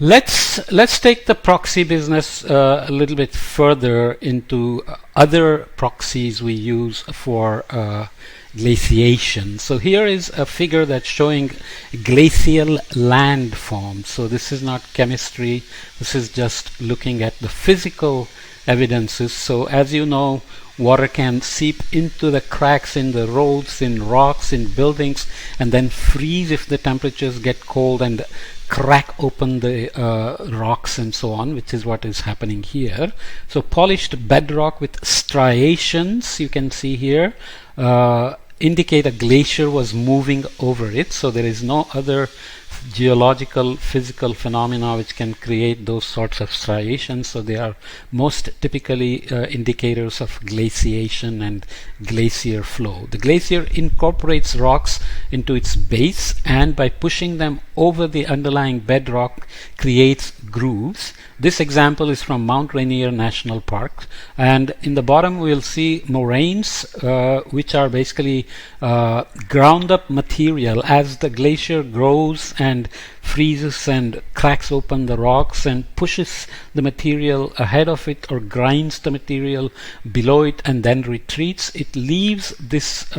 Let's take the proxy business a little bit further into other proxies we use for glaciation. So here is a figure that's showing glacial landforms. So this is not chemistry, this is just looking at the physical evidences. So as you know, water can seep into the cracks in the roads, in rocks, in buildings, and then freeze if the temperatures get cold and crack open the rocks and so on, which is what is happening here. So polished bedrock with striations, you can see here, indicate a glacier was moving over it. So there is no other geological physical phenomena which can create those sorts of striations. So they are most typically indicators of glaciation and glacier flow. The glacier incorporates rocks into its base, and by pushing them over the underlying bedrock creates grooves. This example is from Mount Rainier National Park, and in the bottom we will see moraines, which are basically ground up material. As the glacier grows and freezes and cracks open the rocks and pushes the material ahead of it or grinds the material below it and then retreats, it leaves this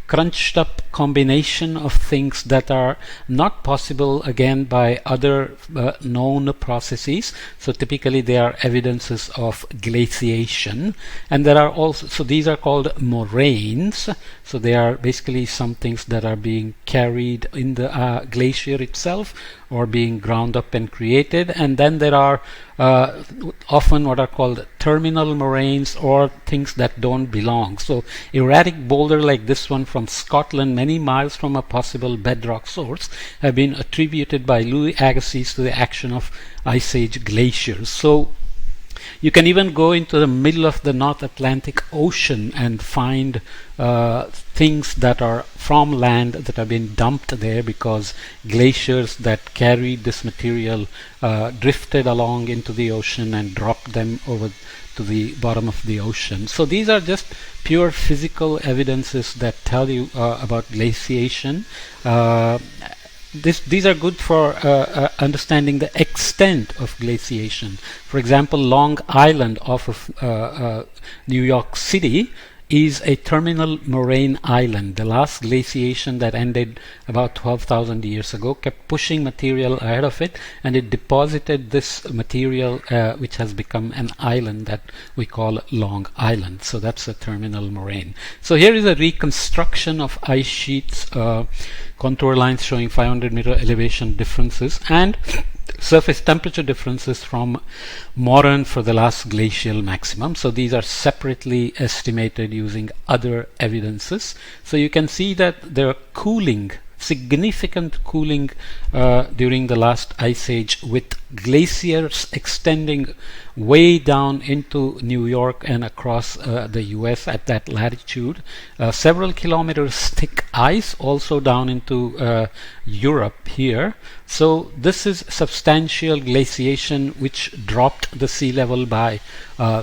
crunched up combination of things that are not possible again by other known processes. So typically they are evidences of glaciation, and there are also, so these are called moraines. So they are basically some things that are being carried in the glacier itself or being ground up and created. And then there are often what are called terminal moraines, or things that don't belong. So erratic boulder like this one from Scotland, many miles from a possible bedrock source, have been attributed by Louis Agassiz to the action of Ice Age glaciers. So you can even go into the middle of the North Atlantic Ocean and find things that are from land that have been dumped there because glaciers that carried this material drifted along into the ocean and dropped them over to the bottom of the ocean. So these are just pure physical evidences that tell you about glaciation. These are good for understanding the extent of glaciation. For example, Long Island off of New York City is a terminal moraine island. The last glaciation that ended about 12,000 years ago kept pushing material ahead of it, and it deposited this material which has become an island that we call Long Island. So that's a terminal moraine. So here is a reconstruction of ice sheets, contour lines showing 500-meter elevation differences and surface temperature differences from modern for the last glacial maximum. So these are separately estimated using other evidences. So you can see that there are cooling, significant cooling during the last ice age, with glaciers extending way down into New York and across the US at that latitude. Several kilometers thick ice also down into Europe here. So this is substantial glaciation which dropped the sea level by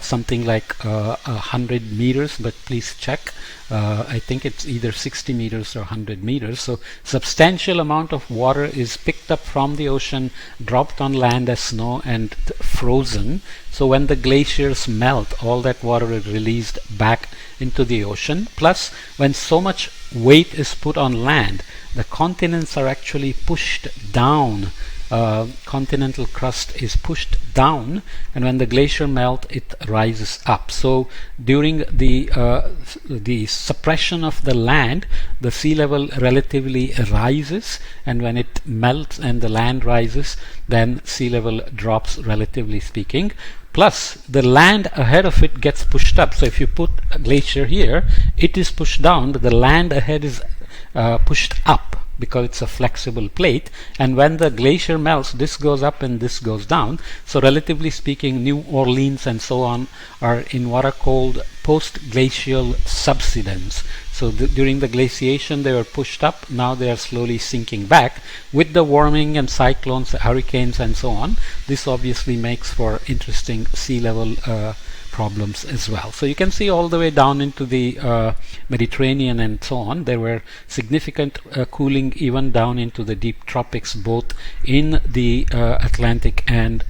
something like 100 meters, but please check. I think it's either 60 meters or 100 meters. So substantial amount of water is picked up from the ocean, dropped on land as snow and frozen. So when the glaciers melt, all that water is released back into the ocean. Plus, when so much weight is put on land, the continents are actually pushed down. Continental crust is pushed down, and when the glacier melt, it rises up. So during the suppression of the land, the sea level relatively rises, and when it melts and the land rises, then sea level drops, relatively speaking. Plus, the land ahead of it gets pushed up. So if you put a glacier here, it is pushed down, but the land ahead is pushed up, because it's a flexible plate, and when the glacier melts, this goes up and this goes down. So relatively speaking, New Orleans and so on are in what are called post-glacial subsidence. So during the glaciation they were pushed up, now they are slowly sinking back. With the warming and cyclones, hurricanes and so on, this obviously makes for interesting sea level problems as well. So you can see all the way down into the Mediterranean and so on, there were significant cooling even down into the deep tropics, both in the Atlantic and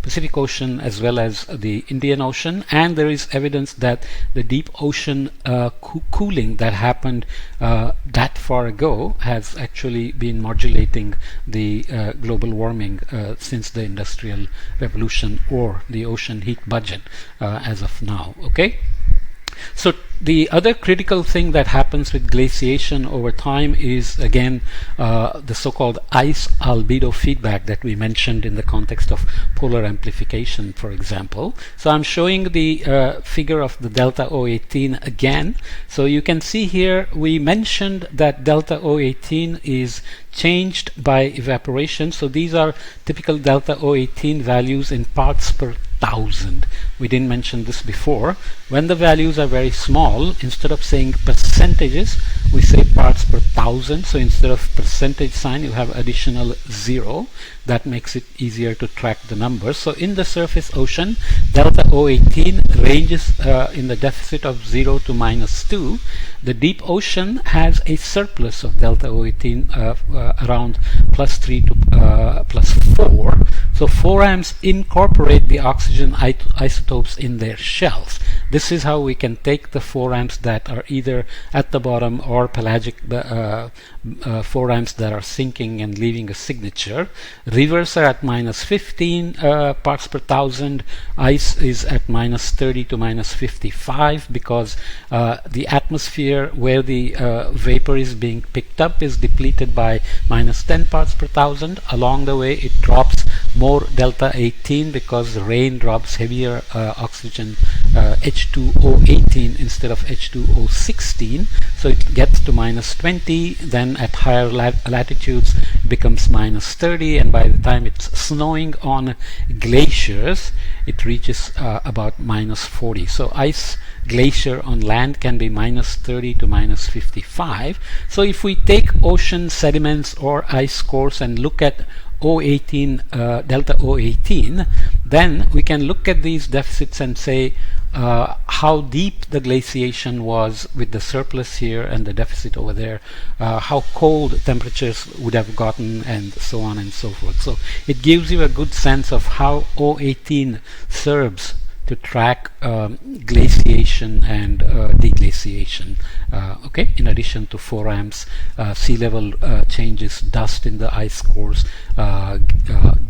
Pacific Ocean as well as the Indian Ocean. And there is evidence that the deep ocean cooling that happened that far ago has actually been modulating the global warming since the Industrial Revolution, or the ocean heat budget as of now. Okay, so the other critical thing that happens with glaciation over time is again the so-called ice albedo feedback that we mentioned in the context of polar amplification, for example. So I'm showing the figure of the delta O18 again. So you can see here we mentioned that delta O18 is changed by evaporation. So these are typical delta O18 values in parts per thousand. We didn't mention this before. When the values are very small, instead of saying percentages, we say parts per thousand. So instead of percentage sign, you have additional 0. That makes it easier to track the numbers. So in the surface ocean, delta O18 ranges in the deficit of 0 to -2. The deep ocean has a surplus of delta O18 around +3 to +4. So forams incorporate the oxygen isotopes in their shells. This is how we can take the forams that are either at the bottom or pelagic forams that are sinking and leaving a signature. Rivers are at -15 parts per thousand. Ice is at -30 to -55 because the atmosphere where the vapor is being picked up is depleted by -10 parts per thousand. Along the way it drops more delta 18 because the rain drops heavier oxygen H2O18 instead of H2O16, so it gets to -20. Then at higher latitudes it becomes -30, and by the time it's snowing on glaciers it reaches about -40. So ice glacier on land can be -30 to -55. So if we take ocean sediments or ice cores and look at O18, delta O18, then we can look at these deficits and say how deep the glaciation was with the surplus here and the deficit over there, how cold temperatures would have gotten, and so on and so forth. So it gives you a good sense of how O18 serves to track glaciation and deglaciation. Okay, in addition to forams, sea level changes, dust in the ice cores,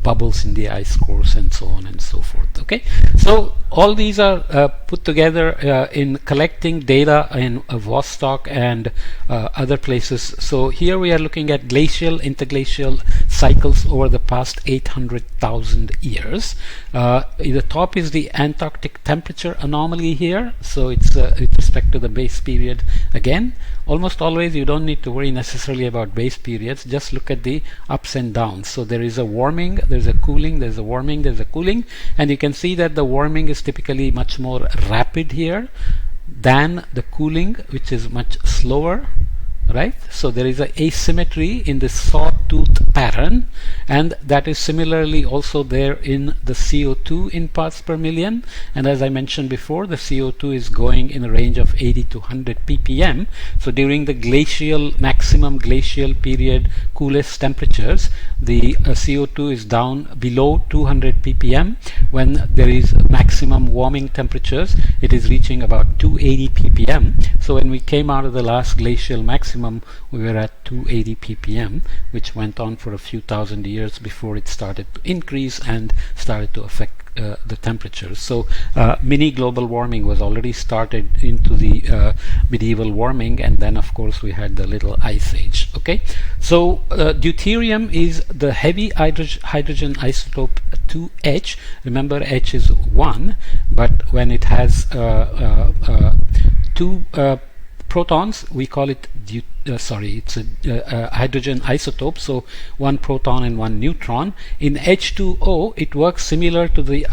bubbles in the ice cores, and so on and so forth. Okay, so all these are put together in collecting data in Vostok and other places. So here we are looking at glacial, interglacial cycles over the past 800,000 years. The top is the Antarctic temperature anomaly here. So it's with respect to the base period. Again, almost always you don't need to worry necessarily about base periods. Just look at the ups and downs. So there is a warming, there's a cooling, there's a warming, there's a cooling, and you can see that the warming is typically much more rapid here than the cooling, which is much slower. Right, so there is an asymmetry in the sawtooth pattern, and that is similarly also there in the CO2 in parts per million. And as I mentioned before, the CO2 is going in a range of 80 to 100 ppm. So during the glacial, maximum glacial period, coolest temperatures, the CO2 is down below 200 ppm. When there is maximum warming temperatures, it is reaching about 280 ppm. So when we came out of the last glacial maximum, we were at 280 ppm, which went on for a few thousand years before it started to increase and started to affect the temperatures. So mini global warming was already started into the medieval warming, and then of course we had the little ice age. Okay, so deuterium is the heavy hydrogen isotope 2H. Remember, H is 1, but when it has 2 protons, we call it deuterium. it's a hydrogen isotope, so one proton and one neutron. In H2O, it works similar to the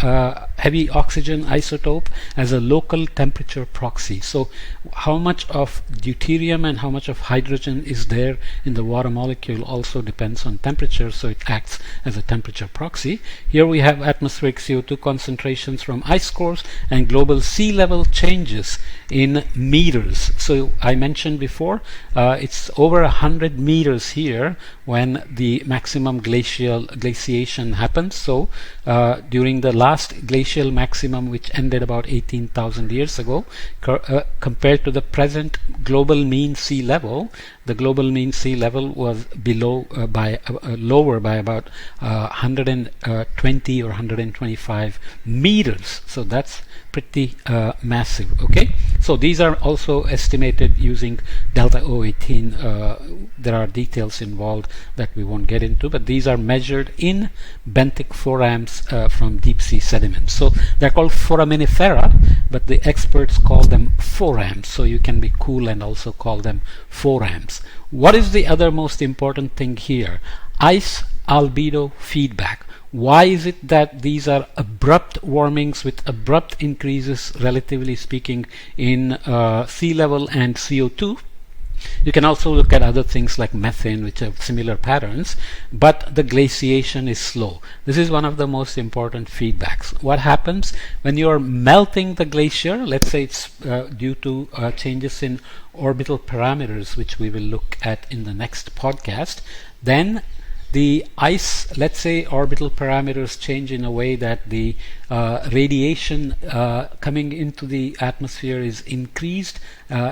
heavy oxygen isotope as a local temperature proxy. So how much of deuterium and how much of hydrogen is there in the water molecule also depends on temperature, so it acts as a temperature proxy. Here we have atmospheric CO2 concentrations from ice cores and global sea level changes in meters. So I mentioned before, it's over 100 meters here when the maximum glaciation happens. So during the last glacial maximum, which ended about 18,000 years ago, compared to the present global mean sea level, the global mean sea level was below lower by about 120 or 125 meters. So that's pretty massive. Okay, so these are also estimated using delta O18. There are details involved that we won't get into, but these are measured in benthic forams from deep sea sediments. So they're called foraminifera, but the experts call them forams. So you can be cool and also call them forams. What is the other most important thing here? Ice albedo feedback. Why is it that these are abrupt warmings with abrupt increases, relatively speaking, in sea level and CO2? You can also look at other things like methane, which have similar patterns, but the glaciation is slow. This is one of the most important feedbacks. What happens when you are melting the glacier? Let's say it's due to changes in orbital parameters, which we will look at in the next podcast. Then the ice, let's say orbital parameters change in a way that the radiation coming into the atmosphere is increased,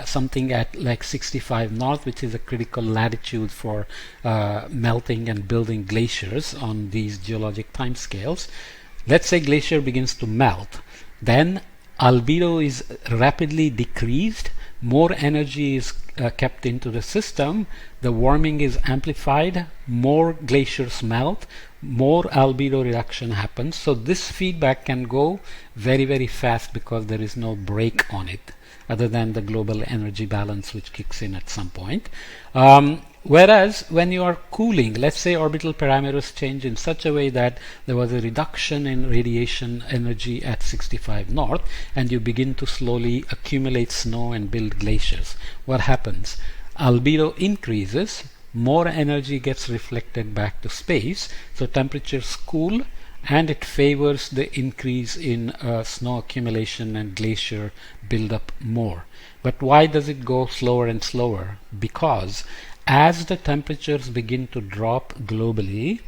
something at like 65 north, which is a critical latitude for melting and building glaciers on these geologic timescales. Let's say glacier begins to melt, then albedo is rapidly decreased, more energy is kept into the system, the warming is amplified, more glaciers melt, more albedo reduction happens. So this feedback can go very, very fast because there is no brake on it other than the global energy balance, which kicks in at some point. Whereas when you are cooling, let's say orbital parameters change in such a way that there was a reduction in radiation energy at 65 north, and you begin to slowly accumulate snow and build glaciers. What happens? Albedo increases, more energy gets reflected back to space, so temperatures cool, and it favors the increase in snow accumulation and glacier buildup more. But why does it go slower and slower? Because as the temperatures begin to drop globally,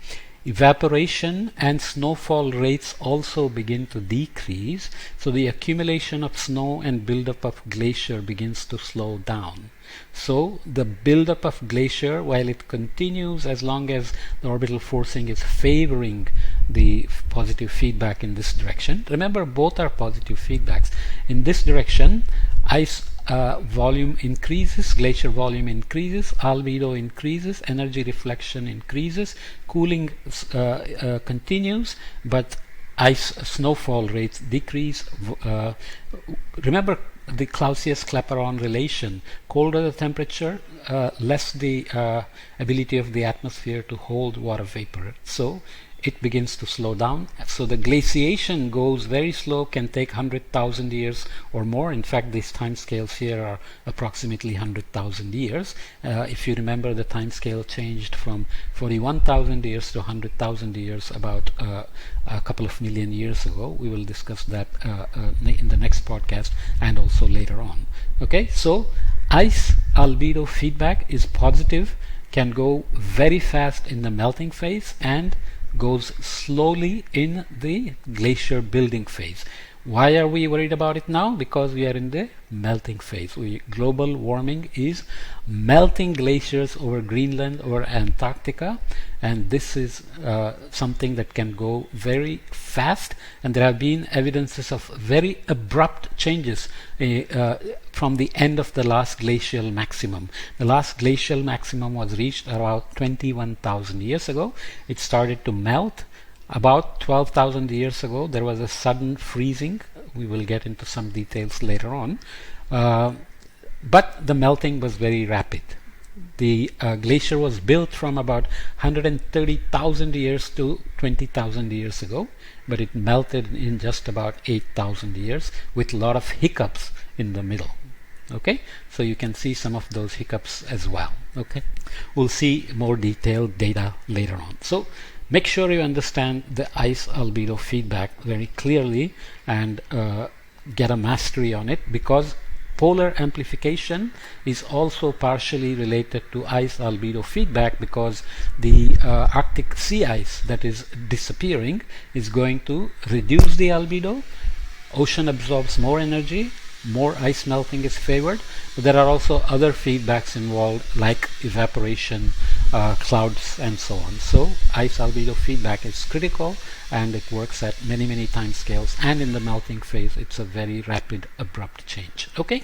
evaporation and snowfall rates also begin to decrease, so the accumulation of snow and buildup of glacier begins to slow down. So the buildup of glacier, while it continues as long as the orbital forcing is favoring the positive feedback in this direction. Remember, both are positive feedbacks. In this direction, ice volume increases, glacier volume increases, albedo increases, energy reflection increases, cooling continues, but ice snowfall rates decrease. Remember the Clausius-Clapeyron relation: colder the temperature, less the ability of the atmosphere to hold water vapor. So it begins to slow down. So the glaciation goes very slow, can take 100,000 years or more. In fact, these time scales here are approximately 100,000 years. If you remember, the time scale changed from 41,000 years to 100,000 years about a couple of million years ago. We will discuss that in the next podcast and also later on. Okay, so ice albedo feedback is positive, can go very fast in the melting phase, and goes slowly in the glacier building phase. Why are we worried about it now? Because we are in the melting phase. Global warming is melting glaciers over Greenland, over Antarctica, and this is something that can go very fast, and there have been evidences of very abrupt changes from the end of the last glacial maximum. The last glacial maximum was reached around 21,000 years ago. It started to melt. About 12,000 years ago, there was a sudden freezing. We will get into some details later on. But the melting was very rapid. The glacier was built from about 130,000 years to 20,000 years ago, but it melted in just about 8,000 years with a lot of hiccups in the middle. Okay, so you can see some of those hiccups as well. Okay, we'll see more detailed data later on. So make sure you understand the ice albedo feedback very clearly and get a mastery on it, because polar amplification is also partially related to ice albedo feedback, because the Arctic sea ice that is disappearing is going to reduce the albedo. Ocean absorbs more energy, more ice melting is favored, but there are also other feedbacks involved like evaporation, clouds, and so on. So ice albedo feedback is critical, and it works at many time scales, and in the melting phase it's a very rapid abrupt change. Okay.